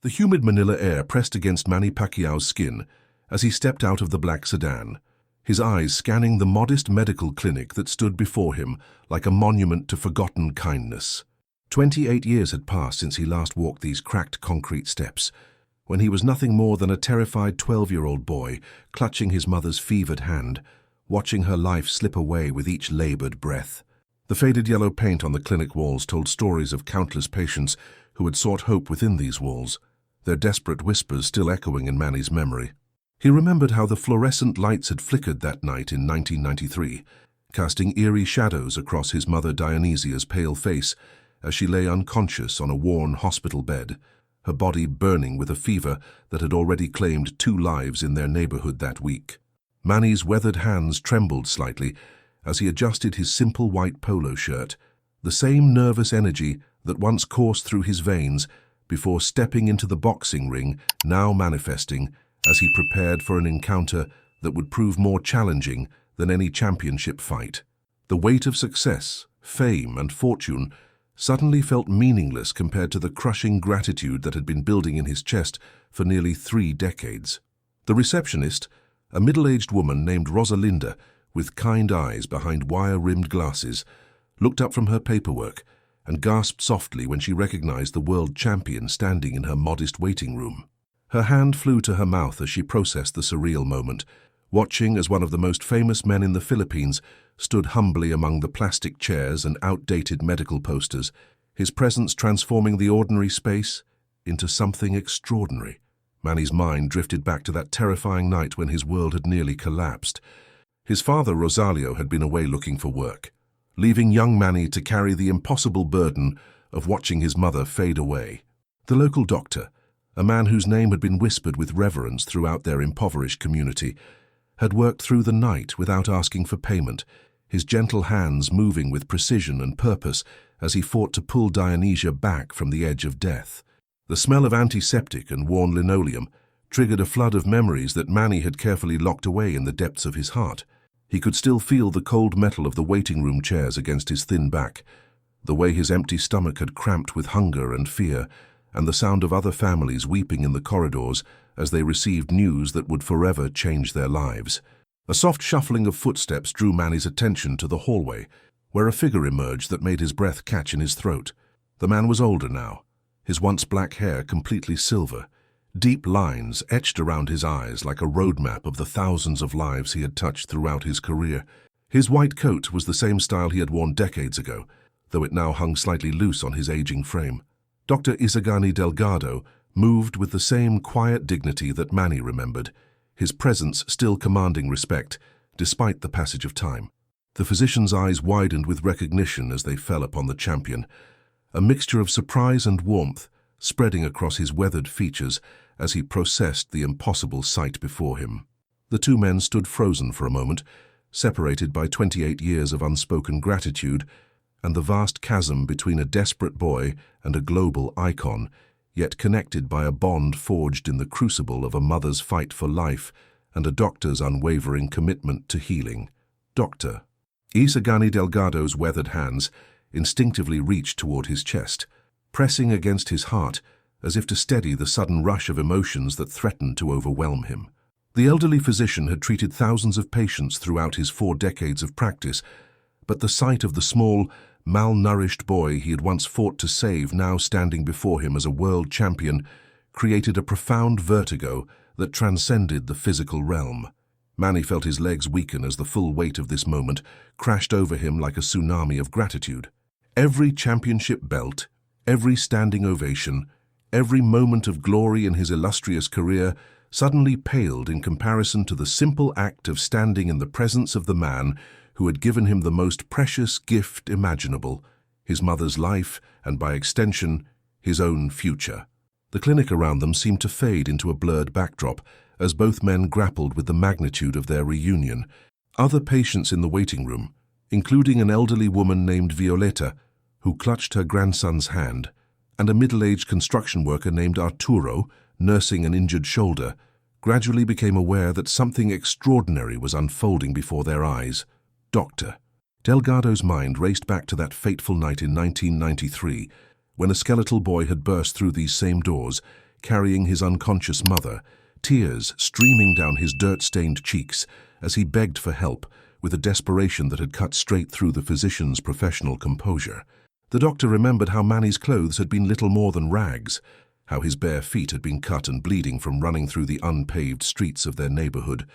The humid Manila air pressed against Manny Pacquiao's skin as he stepped out of the black sedan, his eyes scanning the modest medical clinic that stood before him like a monument to forgotten kindness. 28 years had passed since he last walked these cracked concrete steps, when he was nothing more than a terrified 12-year-old boy clutching his mother's fevered hand, watching her life slip away with each labored breath. The faded yellow paint on the clinic walls told stories of countless patients who had sought hope within these walls, their desperate whispers still echoing in Manny's memory. He remembered how the fluorescent lights had flickered that night in 1993, casting eerie shadows across his mother Dionysia's pale face as she lay unconscious on a worn hospital bed, her body burning with a fever that had already claimed 2 lives in their neighborhood that week. Manny's weathered hands trembled slightly as he adjusted his simple white polo shirt, the same nervous energy that once coursed through his veins before stepping into the boxing ring, now manifesting as he prepared for an encounter that would prove more challenging than any championship fight. The weight of success, fame, and fortune suddenly felt meaningless compared to the crushing gratitude that had been building in his chest for nearly 3 decades. The receptionist, a middle-aged woman named Rosalinda, with kind eyes behind wire-rimmed glasses, looked up from her paperwork and gasped softly when she recognized the world champion standing in her modest waiting room. Her hand flew to her mouth as she processed the surreal moment, watching as one of the most famous men in the Philippines stood humbly among the plastic chairs and outdated medical posters, his presence transforming the ordinary space into something extraordinary. Manny's mind drifted back to that terrifying night when his world had nearly collapsed. His father, Rosalio, had been away looking for work, leaving young Manny to carry the impossible burden of watching his mother fade away. The local doctor, a man whose name had been whispered with reverence throughout their impoverished community, had worked through the night without asking for payment, his gentle hands moving with precision and purpose as he fought to pull Dionysia back from the edge of death. The smell of antiseptic and worn linoleum triggered a flood of memories that Manny had carefully locked away in the depths of his heart. He could still feel the cold metal of the waiting room chairs against his thin back, the way his empty stomach had cramped with hunger and fear, and the sound of other families weeping in the corridors as they received news that would forever change their lives. A soft shuffling of footsteps drew Manny's attention to the hallway, where a figure emerged that made his breath catch in his throat. The man was older now, his once black hair completely silver, deep lines etched around his eyes like a roadmap of the thousands of lives he had touched throughout his career. His white coat was the same style he had worn decades ago, though it now hung slightly loose on his aging frame. Dr. Delgado moved with the same quiet dignity that Manny remembered, his presence still commanding respect, despite the passage of time. The physician's eyes widened with recognition as they fell upon the champion, a mixture of surprise and warmth spreading across his weathered features as he processed the impossible sight before him. The 2 men stood frozen for a moment, separated by 28 years of unspoken gratitude and the vast chasm between a desperate boy and a global icon, yet connected by a bond forged in the crucible of a mother's fight for life and a doctor's unwavering commitment to healing. Dr. Delgado's weathered hands instinctively reached toward his chest, pressing against his heart as if to steady the sudden rush of emotions that threatened to overwhelm him. The elderly physician had treated thousands of patients throughout his 4 decades of practice, but the sight of the small, malnourished boy he had once fought to save now standing before him as a world champion created a profound vertigo that transcended the physical realm. Manny felt his legs weaken as the full weight of this moment crashed over him like a tsunami of gratitude. Every championship belt, every standing ovation, every moment of glory in his illustrious career suddenly paled in comparison to the simple act of standing in the presence of the man who had given him the most precious gift imaginable, his mother's life and, by extension, his own future. The clinic around them seemed to fade into a blurred backdrop as both men grappled with the magnitude of their reunion. Other patients in the waiting room, including an elderly woman named Violeta, who clutched her grandson's hand, and a middle-aged construction worker named Arturo, nursing an injured shoulder, gradually became aware that something extraordinary was unfolding before their eyes. Dr. Delgado's mind raced back to that fateful night in 1993, when a skeletal boy had burst through these same doors, carrying his unconscious mother, tears streaming down his dirt-stained cheeks as he begged for help with a desperation that had cut straight through the physician's professional composure. The doctor remembered how Manny's clothes had been little more than rags, how his bare feet had been cut and bleeding from running through the unpaved streets of their neighborhood,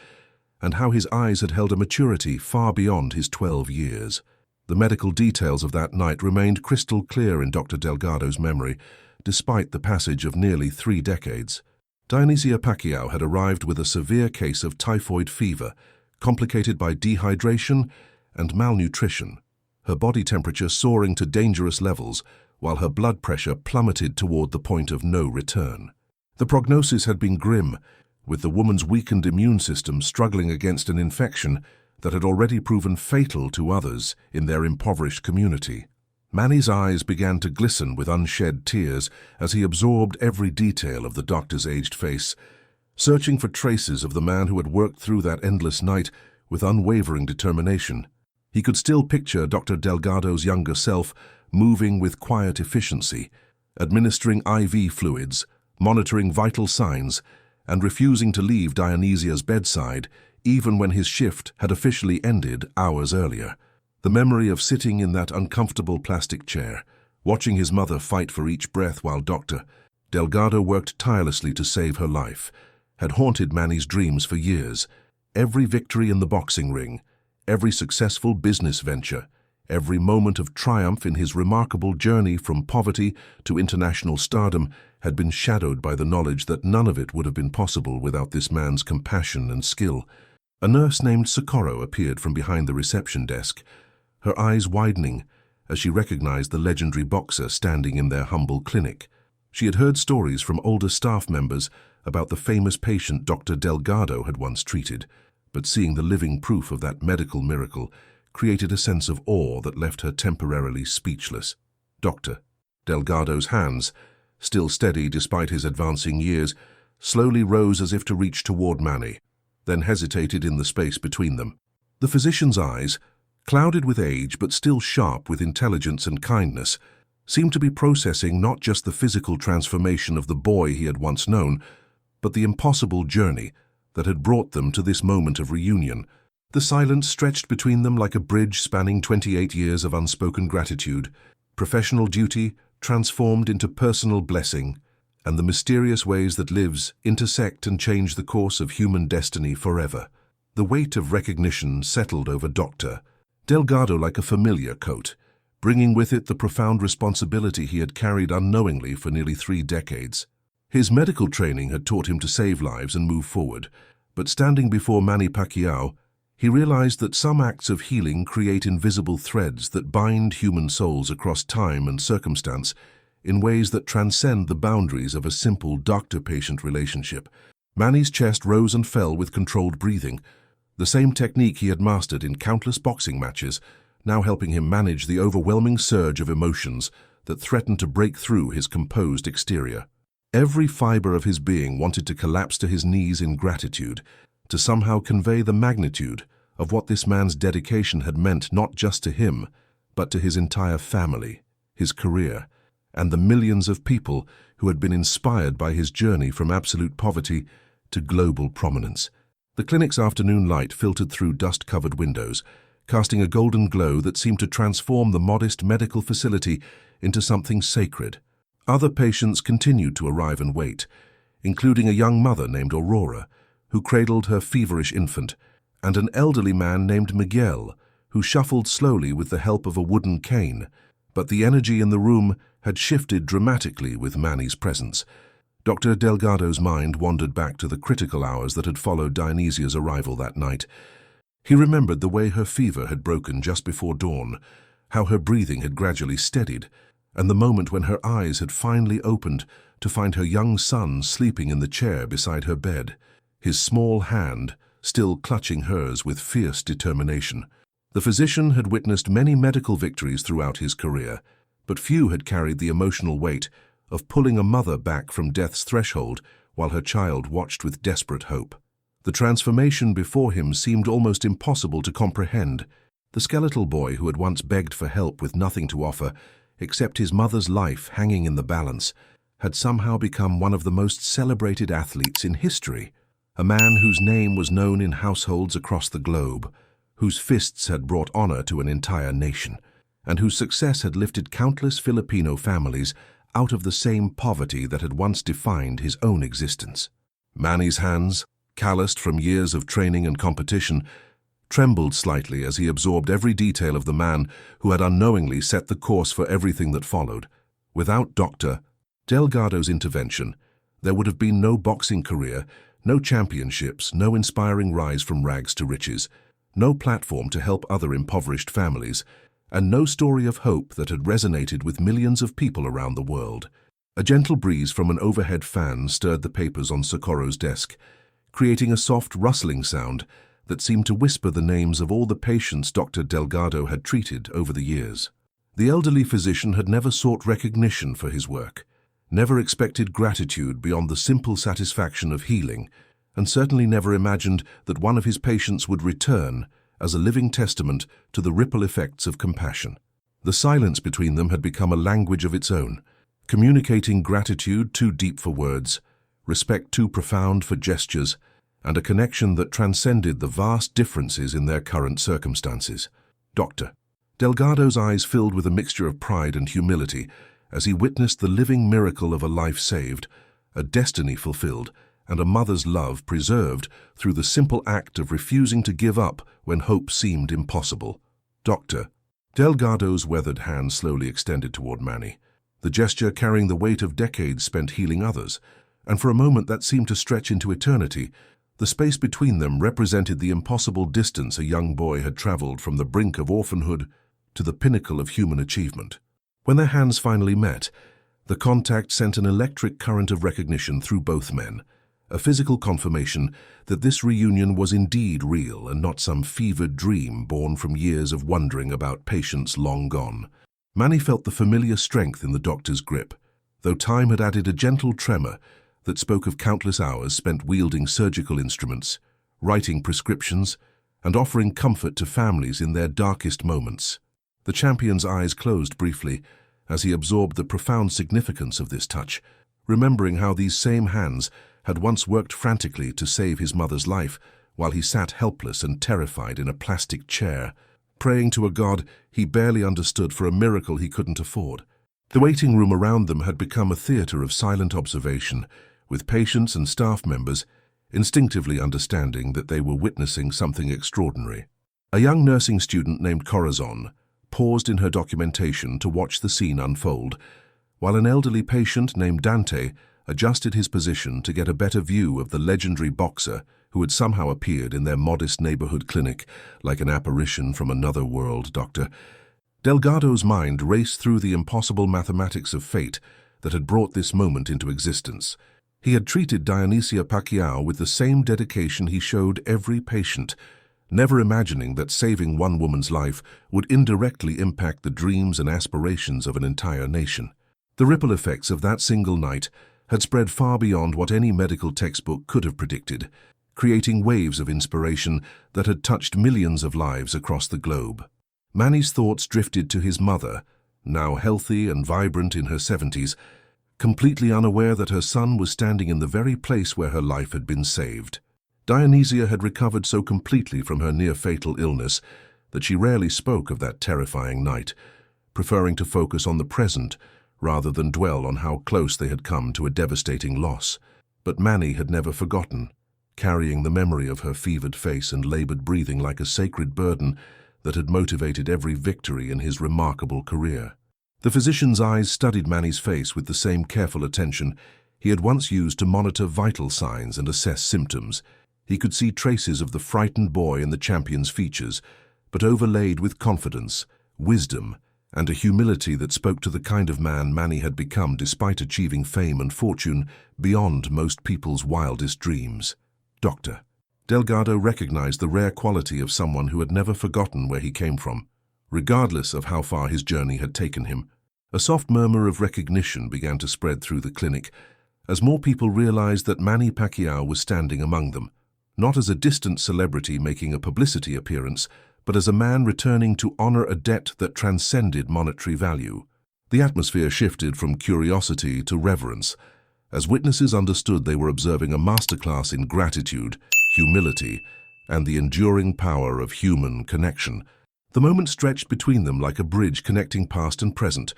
and how his eyes had held a maturity far beyond his 12 years. The medical details of that night remained crystal clear in Dr. Delgado's memory, despite the passage of nearly 3 decades. Manny Pacquiao had arrived with a severe case of typhoid fever, complicated by dehydration and malnutrition, her body temperature soaring to dangerous levels while her blood pressure plummeted toward the point of no return. The prognosis had been grim, with the woman's weakened immune system struggling against an infection that had already proven fatal to others in their impoverished community. Manny's eyes began to glisten with unshed tears as he absorbed every detail of the doctor's aged face, searching for traces of the man who had worked through that endless night with unwavering determination. He could still picture Dr. Delgado's younger self moving with quiet efficiency, administering IV fluids, monitoring vital signs, and refusing to leave Dionysia's bedside even when his shift had officially ended hours earlier. The memory of sitting in that uncomfortable plastic chair, watching his mother fight for each breath while Dr. Delgado worked tirelessly to save her life, had haunted Manny's dreams for years. Every victory in the boxing ring, every successful business venture, every moment of triumph in his remarkable journey from poverty to international stardom had been shadowed by the knowledge that none of it would have been possible without this man's compassion and skill. A nurse named Socorro appeared from behind the reception desk, her eyes widening as she recognized the legendary boxer standing in their humble clinic. She had heard stories from older staff members about the famous patient Dr. Delgado had once treated, but seeing the living proof of that medical miracle created a sense of awe that left her temporarily speechless. Dr. Delgado's hands, still steady despite his advancing years, slowly rose as if to reach toward Manny, then hesitated in the space between them. The physician's eyes, clouded with age but still sharp with intelligence and kindness, seemed to be processing not just the physical transformation of the boy he had once known, but the impossible journey that had brought them to this moment of reunion. The silence stretched between them like a bridge spanning 28 years of unspoken gratitude, professional duty transformed into personal blessing, and the mysterious ways that lives intersect and change the course of human destiny forever. The weight of recognition settled over Dr. Delgado like a familiar coat, bringing with it the profound responsibility he had carried unknowingly for nearly 3 decades. His medical training had taught him to save lives and move forward, but standing before Manny Pacquiao, he realized that some acts of healing create invisible threads that bind human souls across time and circumstance in ways that transcend the boundaries of a simple doctor-patient relationship. Manny's chest rose and fell with controlled breathing, the same technique he had mastered in countless boxing matches, now helping him manage the overwhelming surge of emotions that threatened to break through his composed exterior. Every fiber of his being wanted to collapse to his knees in gratitude, to somehow convey the magnitude of what this man's dedication had meant not just to him, but to his entire family, his career, and the millions of people who had been inspired by his journey from absolute poverty to global prominence. The clinic's afternoon light filtered through dust-covered windows, casting a golden glow that seemed to transform the modest medical facility into something sacred. Other patients continued to arrive and wait, including a young mother named Aurora, who cradled her feverish infant, and an elderly man named Miguel, who shuffled slowly with the help of a wooden cane. But the energy in the room had shifted dramatically with Manny's presence. Dr. Delgado's mind wandered back to the critical hours that had followed Dionysia's arrival that night. He remembered the way her fever had broken just before dawn, how her breathing had gradually steadied, and the moment when her eyes had finally opened to find her young son sleeping in the chair beside her bed, his small hand still clutching hers with fierce determination. The physician had witnessed many medical victories throughout his career, but few had carried the emotional weight of pulling a mother back from death's threshold while her child watched with desperate hope. The transformation before him seemed almost impossible to comprehend. The skeletal boy who had once begged for help with nothing to offer except his mother's life hanging in the balance, had somehow become one of the most celebrated athletes in history, a man whose name was known in households across the globe, whose fists had brought honor to an entire nation, and whose success had lifted countless Filipino families out of the same poverty that had once defined his own existence. Manny's hands, calloused from years of training and competition, trembled slightly as he absorbed every detail of the man who had unknowingly set the course for everything that followed. Without Dr. Delgado's intervention, there would have been no boxing career, no championships, no inspiring rise from rags to riches, no platform to help other impoverished families, and no story of hope that had resonated with millions of people around the world. A gentle breeze from an overhead fan stirred the papers on Socorro's desk, creating a soft rustling sound that seemed to whisper the names of all the patients Dr. Delgado had treated over the years. The elderly physician had never sought recognition for his work, never expected gratitude beyond the simple satisfaction of healing, and certainly never imagined that one of his patients would return as a living testament to the ripple effects of compassion. The silence between them had become a language of its own, communicating gratitude too deep for words, respect too profound for gestures, and a connection that transcended the vast differences in their current circumstances. Dr. Delgado's eyes filled with a mixture of pride and humility as he witnessed the living miracle of a life saved, a destiny fulfilled, and a mother's love preserved through the simple act of refusing to give up when hope seemed impossible. Dr. Delgado's weathered hand slowly extended toward Manny, the gesture carrying the weight of decades spent healing others, and for a moment that seemed to stretch into eternity. The space between them represented the impossible distance a young boy had traveled from the brink of orphanhood to the pinnacle of human achievement. When their hands finally met, the contact sent an electric current of recognition through both men, a physical confirmation that this reunion was indeed real and not some fevered dream born from years of wondering about patients long gone. Manny felt the familiar strength in the doctor's grip, though time had added a gentle tremor that spoke of countless hours spent wielding surgical instruments, writing prescriptions, and offering comfort to families in their darkest moments. The champion's eyes closed briefly as he absorbed the profound significance of this touch, remembering how these same hands had once worked frantically to save his mother's life while he sat helpless and terrified in a plastic chair, praying to a God he barely understood for a miracle he couldn't afford. The waiting room around them had become a theater of silent observation, with patients and staff members instinctively understanding that they were witnessing something extraordinary. A young nursing student named Corazon paused in her documentation to watch the scene unfold, while an elderly patient named Dante adjusted his position to get a better view of the legendary boxer who had somehow appeared in their modest neighborhood clinic like an apparition from another world. Dr. Delgado's mind raced through the impossible mathematics of fate that had brought this moment into existence. He had treated Manny Pacquiao with the same dedication he showed every patient, never imagining that saving one woman's life would indirectly impact the dreams and aspirations of an entire nation. The ripple effects of that single night had spread far beyond what any medical textbook could have predicted, creating waves of inspiration that had touched millions of lives across the globe. Manny's thoughts drifted to his mother, now healthy and vibrant in her 70s, completely unaware that her son was standing in the very place where her life had been saved. Dionysia had recovered so completely from her near-fatal illness that she rarely spoke of that terrifying night, preferring to focus on the present rather than dwell on how close they had come to a devastating loss. But Manny had never forgotten, carrying the memory of her fevered face and labored breathing like a sacred burden that had motivated every victory in his remarkable career. The physician's eyes studied Manny's face with the same careful attention he had once used to monitor vital signs and assess symptoms. He could see traces of the frightened boy in the champion's features, but overlaid with confidence, wisdom, and a humility that spoke to the kind of man Manny had become despite achieving fame and fortune beyond most people's wildest dreams. Dr. Delgado recognized the rare quality of someone who had never forgotten where he came from, regardless of how far his journey had taken him. A soft murmur of recognition began to spread through the clinic as more people realized that Manny Pacquiao was standing among them, not as a distant celebrity making a publicity appearance, but as a man returning to honor a debt that transcended monetary value. The atmosphere shifted from curiosity to reverence, as witnesses understood they were observing a masterclass in gratitude, humility, and the enduring power of human connection. The moment stretched between them like a bridge connecting past and present,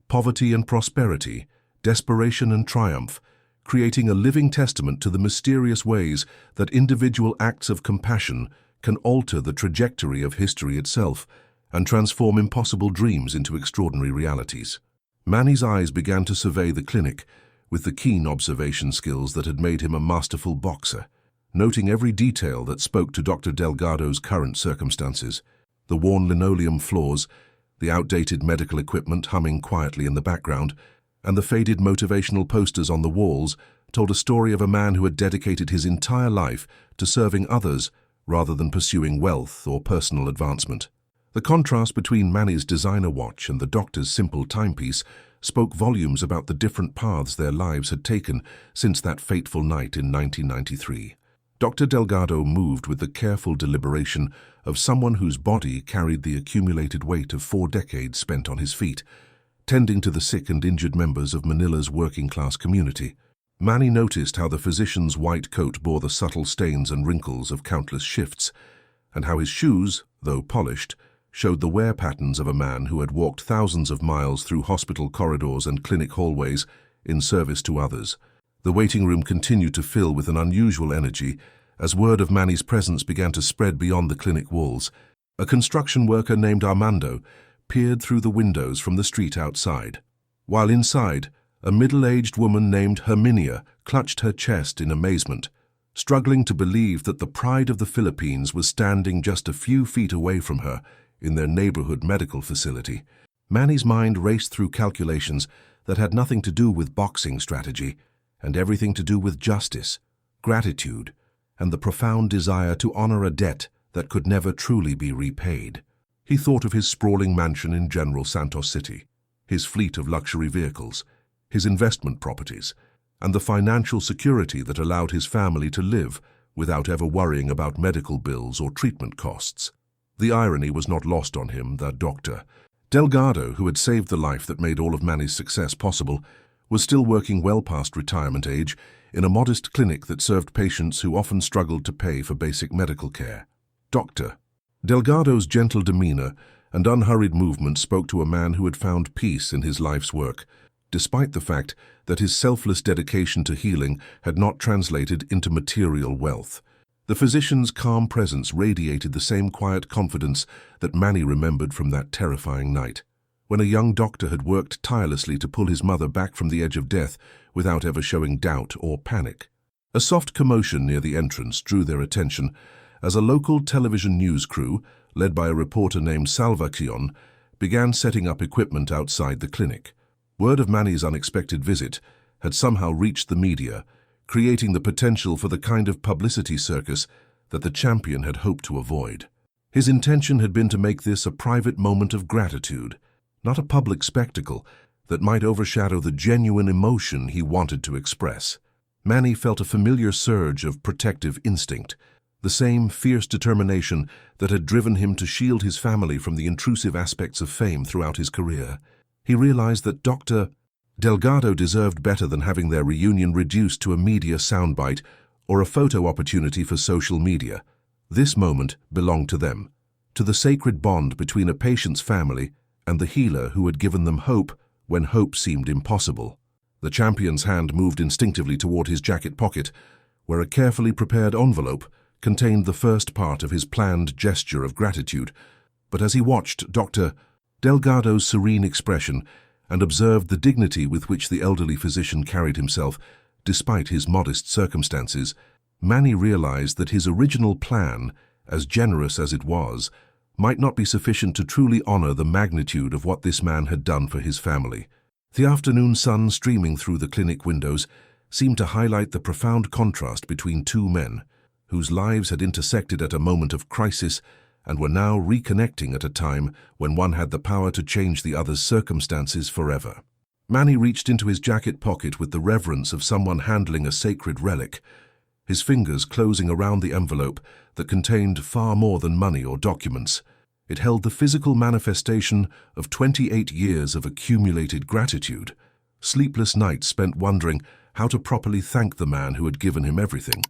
poverty and prosperity, desperation and triumph, creating a living testament to the mysterious ways that individual acts of compassion can alter the trajectory of history itself and transform impossible dreams into extraordinary realities. Manny's eyes began to survey the clinic with the keen observation skills that had made him a masterful boxer, noting every detail that spoke to Dr. Delgado's current circumstances. The worn linoleum floors, the outdated medical equipment humming quietly in the background, and the faded motivational posters on the walls told a story of a man who had dedicated his entire life to serving others rather than pursuing wealth or personal advancement. The contrast between Manny's designer watch and the doctor's simple timepiece spoke volumes about the different paths their lives had taken since that fateful night in 1993. Dr. Delgado moved with the careful deliberation of someone whose body carried the accumulated weight of 4 decades spent on his feet, tending to the sick and injured members of Manila's working-class community. Manny noticed how the physician's white coat bore the subtle stains and wrinkles of countless shifts, and how his shoes, though polished, showed the wear patterns of a man who had walked thousands of miles through hospital corridors and clinic hallways in service to others. The waiting room continued to fill with an unusual energy as word of Manny's presence began to spread beyond the clinic walls. A construction worker named Armando peered through the windows from the street outside, while inside, a middle-aged woman named Herminia clutched her chest in amazement, struggling to believe that the pride of the Philippines was standing just a few feet away from her in their neighborhood medical facility. Manny's mind raced through calculations that had nothing to do with boxing strategy and everything to do with justice, gratitude, and the profound desire to honor a debt that could never truly be repaid. He thought of his sprawling mansion in General Santos City, his fleet of luxury vehicles, his investment properties, and the financial security that allowed his family to live without ever worrying about medical bills or treatment costs. The irony was not lost on him that Dr. Delgado, who had saved the life that made all of Manny's success possible, was still working well past retirement age in a modest clinic that served patients who often struggled to pay for basic medical care. Dr. Delgado's gentle demeanor and unhurried movement spoke to a man who had found peace in his life's work, despite the fact that his selfless dedication to healing had not translated into material wealth. The physician's calm presence radiated the same quiet confidence that Manny remembered from that terrifying night, when a young doctor had worked tirelessly to pull his mother back from the edge of death without ever showing doubt or panic. A soft commotion near the entrance drew their attention as a local television news crew, led by a reporter named Salvacion, began setting up equipment outside the clinic. Word of Manny's unexpected visit had somehow reached the media, creating the potential for the kind of publicity circus that the champion had hoped to avoid. His intention had been to make this a private moment of gratitude, not a public spectacle that might overshadow the genuine emotion he wanted to express. Manny felt a familiar surge of protective instinct, the same fierce determination that had driven him to shield his family from the intrusive aspects of fame throughout his career. He realized that Dr. Delgado deserved better than having their reunion reduced to a media soundbite or a photo opportunity for social media. This moment belonged to them, to the sacred bond between a patient's family and the healer who had given them hope when hope seemed impossible. The champion's hand moved instinctively toward his jacket pocket, where a carefully prepared envelope contained the first part of his planned gesture of gratitude. But as he watched Dr. Delgado's serene expression and observed the dignity with which the elderly physician carried himself, despite his modest circumstances, Manny realized that his original plan, as generous as it was, might not be sufficient to truly honor the magnitude of what this man had done for his family. The afternoon sun streaming through the clinic windows seemed to highlight the profound contrast between two men, whose lives had intersected at a moment of crisis and were now reconnecting at a time when one had the power to change the other's circumstances forever. Manny reached into his jacket pocket with the reverence of someone handling a sacred relic, his fingers closing around the envelope that contained far more than money or documents. It held the physical manifestation of 28 years of accumulated gratitude, sleepless nights spent wondering how to properly thank the man who had given him everything,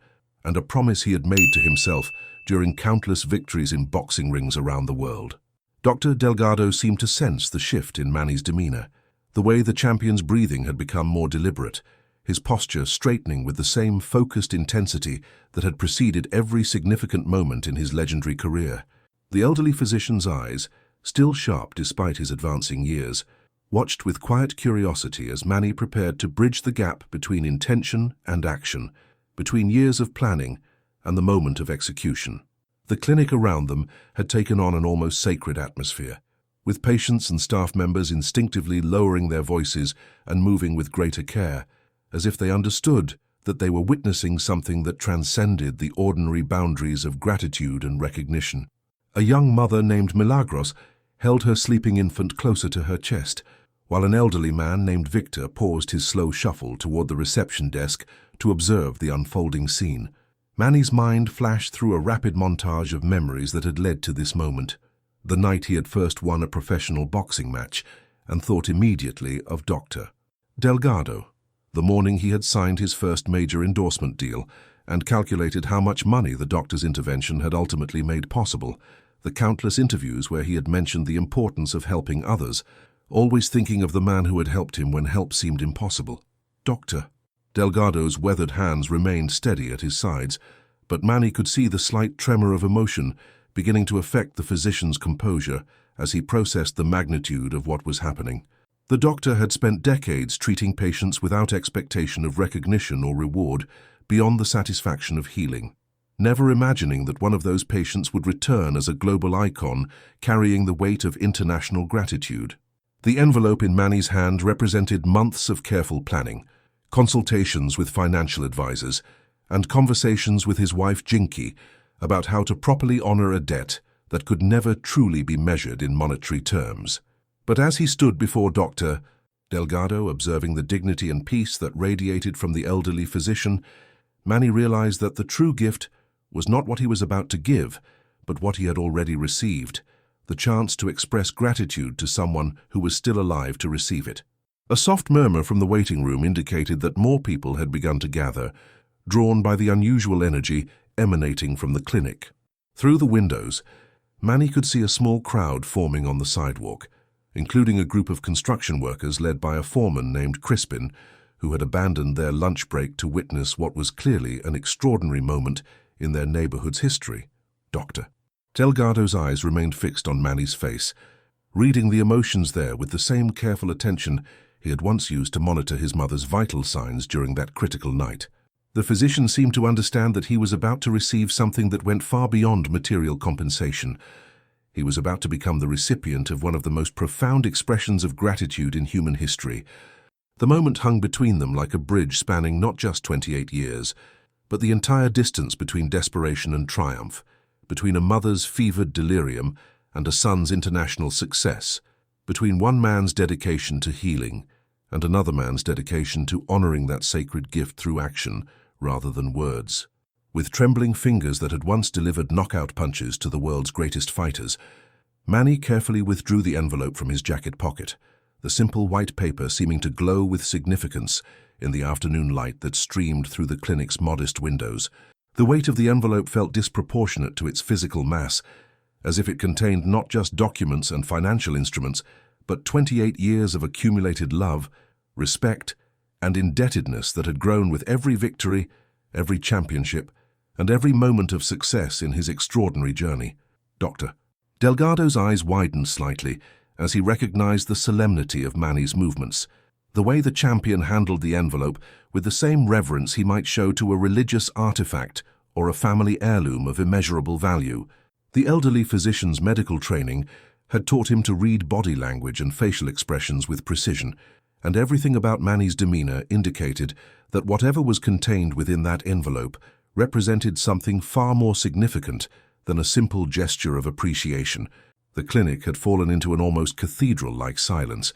and a promise he had made to himself during countless victories in boxing rings around the world. Dr. Delgado seemed to sense the shift in Manny's demeanor. The way the champion's breathing had become more deliberate, his posture straightening with the same focused intensity that had preceded every significant moment in his legendary career. The elderly physician's eyes, still sharp despite his advancing years, watched with quiet curiosity as Manny prepared to bridge the gap between intention and action, between years of planning and the moment of execution. The clinic around them had taken on an almost sacred atmosphere, with patients and staff members instinctively lowering their voices and moving with greater care, as if they understood that they were witnessing something that transcended the ordinary boundaries of gratitude and recognition. A young mother named Milagros held her sleeping infant closer to her chest, while an elderly man named Victor paused his slow shuffle toward the reception desk to observe the unfolding scene. Manny's mind flashed through a rapid montage of memories that had led to this moment. The night he had first won a professional boxing match, and thought immediately of Dr. Delgado. The morning he had signed his first major endorsement deal, and calculated how much money the doctor's intervention had ultimately made possible. The countless interviews where he had mentioned the importance of helping others, always thinking of the man who had helped him when help seemed impossible. Dr. Delgado's weathered hands remained steady at his sides, but Manny could see the slight tremor of emotion beginning to affect the physician's composure as he processed the magnitude of what was happening. The doctor had spent decades treating patients without expectation of recognition or reward beyond the satisfaction of healing, never imagining that one of those patients would return as a global icon carrying the weight of international gratitude. The envelope in Manny's hand represented months of careful planning, consultations with financial advisors, and conversations with his wife Jinky about how to properly honor a debt that could never truly be measured in monetary terms. But as he stood before Dr. Delgado, observing the dignity and peace that radiated from the elderly physician, Manny realized that the true gift was not what he was about to give, but what he had already received, the chance to express gratitude to someone who was still alive to receive it. A soft murmur from the waiting room indicated that more people had begun to gather, drawn by the unusual energy emanating from the clinic. Through the windows, Manny could see a small crowd forming on the sidewalk, including a group of construction workers led by a foreman named Crispin, who had abandoned their lunch break to witness what was clearly an extraordinary moment in their neighborhood's history. Dr. Delgado's eyes remained fixed on Manny's face, reading the emotions there with the same careful attention he had once used to monitor his mother's vital signs during that critical night. The physician seemed to understand that he was about to receive something that went far beyond material compensation. He was about to become the recipient of one of the most profound expressions of gratitude in human history. The moment hung between them like a bridge spanning not just 28 years, but the entire distance between desperation and triumph, between a mother's fevered delirium and a son's international success, between one man's dedication to healing and another man's dedication to honoring that sacred gift through action rather than words. With trembling fingers that had once delivered knockout punches to the world's greatest fighters, Manny carefully withdrew the envelope from his jacket pocket, the simple white paper seeming to glow with significance in the afternoon light that streamed through the clinic's modest windows. The weight of the envelope felt disproportionate to its physical mass, as if it contained not just documents and financial instruments, but 28 years of accumulated love, respect, and indebtedness that had grown with every victory, every championship, and every moment of success in his extraordinary journey. Dr. Delgado's eyes widened slightly as he recognized the solemnity of Manny's movements, the way the champion handled the envelope with the same reverence he might show to a religious artifact or a family heirloom of immeasurable value. The elderly physician's medical training had taught him to read body language and facial expressions with precision, and everything about Manny's demeanor indicated that whatever was contained within that envelope represented something far more significant than a simple gesture of appreciation. The clinic had fallen into an almost cathedral-like silence,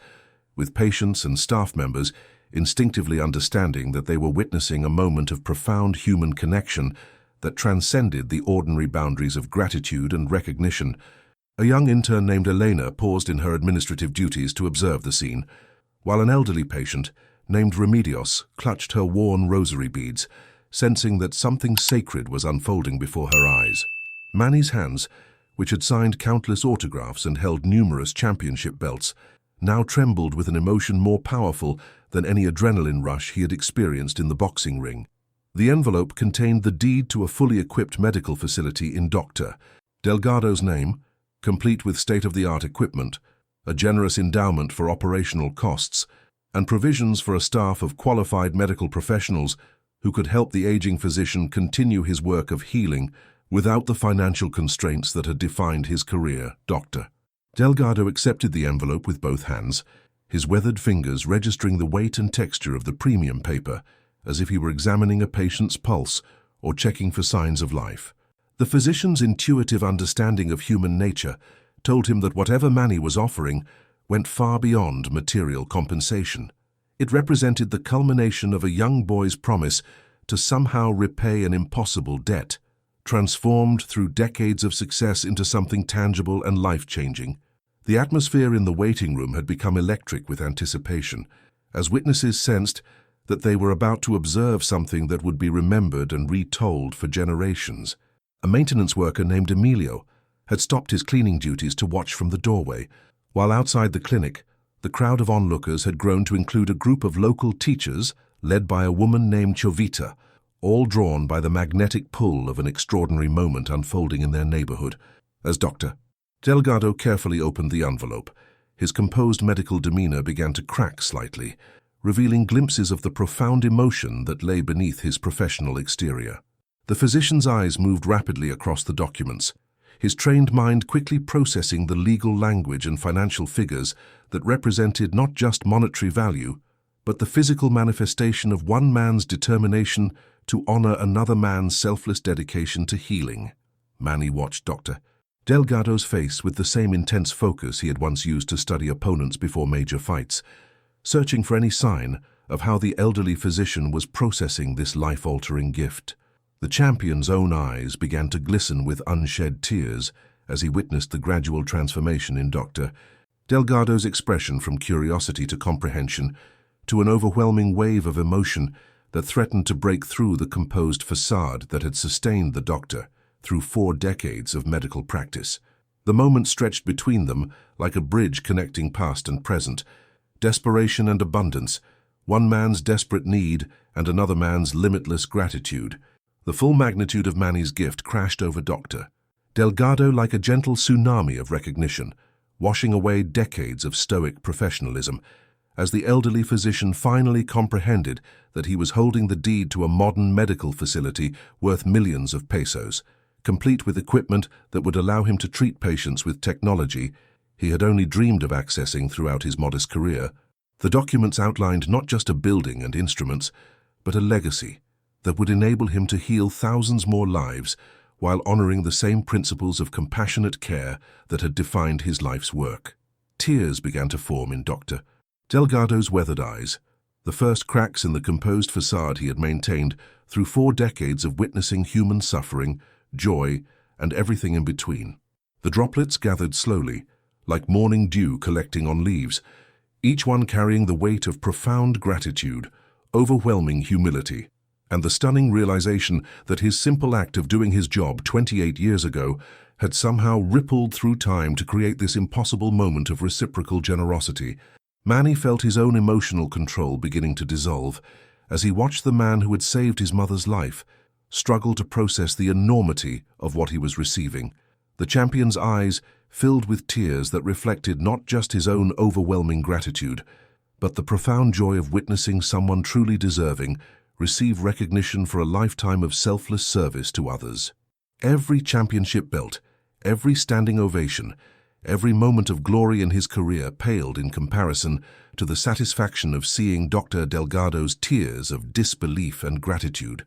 with patients and staff members instinctively understanding that they were witnessing a moment of profound human connection that transcended the ordinary boundaries of gratitude and recognition. A young intern named Elena paused in her administrative duties to observe the scene, while an elderly patient named Remedios clutched her worn rosary beads, sensing that something sacred was unfolding before her eyes. Manny's hands, which had signed countless autographs and held numerous championship belts, now trembled with an emotion more powerful than any adrenaline rush he had experienced in the boxing ring. The envelope contained the deed to a fully equipped medical facility in Dr. Delgado's name, complete with state-of-the-art equipment, a generous endowment for operational costs, and provisions for a staff of qualified medical professionals who could help the aging physician continue his work of healing without the financial constraints that had defined his career. Dr. Delgado accepted the envelope with both hands, his weathered fingers registering the weight and texture of the premium paper, as if he were examining a patient's pulse or checking for signs of life. The physician's intuitive understanding of human nature told him that whatever Manny was offering went far beyond material compensation. It represented the culmination of a young boy's promise to somehow repay an impossible debt, transformed through decades of success into something tangible and life-changing. The atmosphere in the waiting room had become electric with anticipation, as witnesses sensed that they were about to observe something that would be remembered and retold for generations. A maintenance worker named Emilio had stopped his cleaning duties to watch from the doorway, while outside the clinic, the crowd of onlookers had grown to include a group of local teachers led by a woman named Chovita, all drawn by the magnetic pull of an extraordinary moment unfolding in their neighborhood. As Dr. Delgado carefully opened the envelope, his composed medical demeanor began to crack slightly, revealing glimpses of the profound emotion that lay beneath his professional exterior. The physician's eyes moved rapidly across the documents, his trained mind quickly processing the legal language and financial figures that represented not just monetary value, but the physical manifestation of one man's determination to honor another man's selfless dedication to healing. Manny watched Dr. Delgado's face with the same intense focus he had once used to study opponents before major fights, searching for any sign of how the elderly physician was processing this life-altering gift. The champion's own eyes began to glisten with unshed tears as he witnessed the gradual transformation in Dr. Delgado's expression, from curiosity to comprehension to an overwhelming wave of emotion that threatened to break through the composed facade that had sustained the doctor through 4 decades of medical practice. The moment stretched between them like a bridge connecting past and present, desperation and abundance, one man's desperate need and another man's limitless gratitude. The full magnitude of Manny's gift crashed over Dr. Delgado like a gentle tsunami of recognition, washing away decades of stoic professionalism, as the elderly physician finally comprehended that he was holding the deed to a modern medical facility worth millions of pesos, complete with equipment that would allow him to treat patients with technology he had only dreamed of accessing throughout his modest career. The documents outlined not just a building and instruments, but a legacy that would enable him to heal thousands more lives while honoring the same principles of compassionate care that had defined his life's work. Tears began to form in Dr. Delgado's weathered eyes, the first cracks in the composed facade he had maintained through 4 decades of witnessing human suffering, joy, and everything in between. The droplets gathered slowly, like morning dew collecting on leaves, each one carrying the weight of profound gratitude, overwhelming humility, and the stunning realization that his simple act of doing his job 28 years ago had somehow rippled through time to create this impossible moment of reciprocal generosity. Manny felt his own emotional control beginning to dissolve as he watched the man who had saved his mother's life struggle to process the enormity of what he was receiving. The champion's eyes filled with tears that reflected not just his own overwhelming gratitude, but the profound joy of witnessing someone truly deserving receive recognition for a lifetime of selfless service to others. Every championship belt, every standing ovation, every moment of glory in his career paled in comparison to the satisfaction of seeing Dr. Delgado's tears of disbelief and gratitude.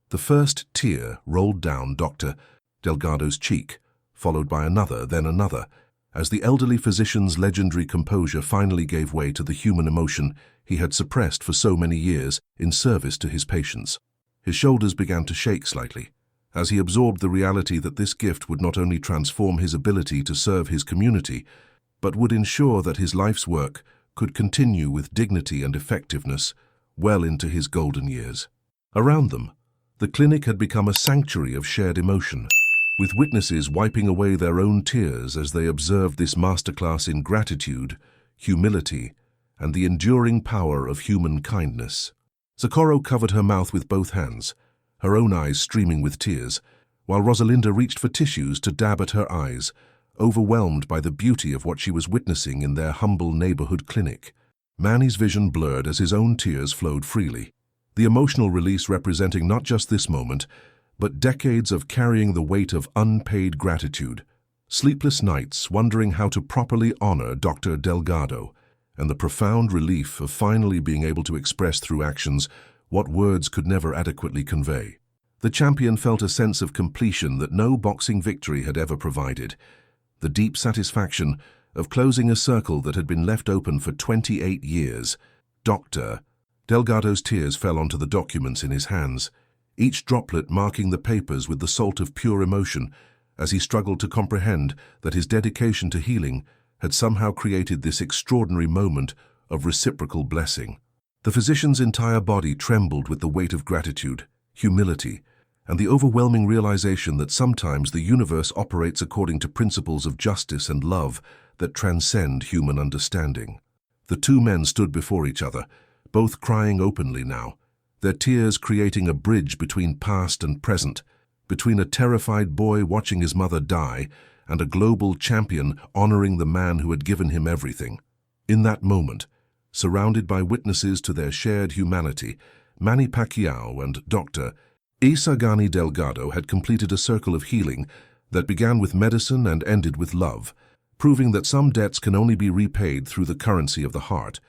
The first tear rolled down Dr. Delgado's cheek, followed by another, then another, as the elderly physician's legendary composure finally gave way to the human emotion he had suppressed for so many years in service to his patients. His shoulders began to shake slightly, as he absorbed the reality that this gift would not only transform his ability to serve his community, but would ensure that his life's work could continue with dignity and effectiveness well into his golden years. Around them, the clinic had become a sanctuary of shared emotion, with witnesses wiping away their own tears as they observed this masterclass in gratitude, humility, and the enduring power of human kindness. Socorro covered her mouth with both hands, her own eyes streaming with tears, while Rosalinda reached for tissues to dab at her eyes, overwhelmed by the beauty of what she was witnessing in their humble neighborhood clinic. Manny's vision blurred as his own tears flowed freely, the emotional release representing not just this moment, but decades of carrying the weight of unpaid gratitude, sleepless nights wondering how to properly honor Dr. Delgado, and the profound relief of finally being able to express through actions what words could never adequately convey. The champion felt a sense of completion that no boxing victory had ever provided, the deep satisfaction of closing a circle that had been left open for 28 years. Dr. Delgado's tears fell onto the documents in his hands, each droplet marking the papers with the salt of pure emotion, as he struggled to comprehend that his dedication to healing had somehow created this extraordinary moment of reciprocal blessing. The physician's entire body trembled with the weight of gratitude, humility, and the overwhelming realization that sometimes the universe operates according to principles of justice and love that transcend human understanding. The two men stood before each other, both crying openly now, their tears creating a bridge between past and present, between a terrified boy watching his mother die and a global champion honoring the man who had given him everything. In that moment, surrounded by witnesses to their shared humanity, Manny Pacquiao and Dr. Delgado had completed a circle of healing that began with medicine and ended with love, proving that some debts can only be repaid through the currency of the heart.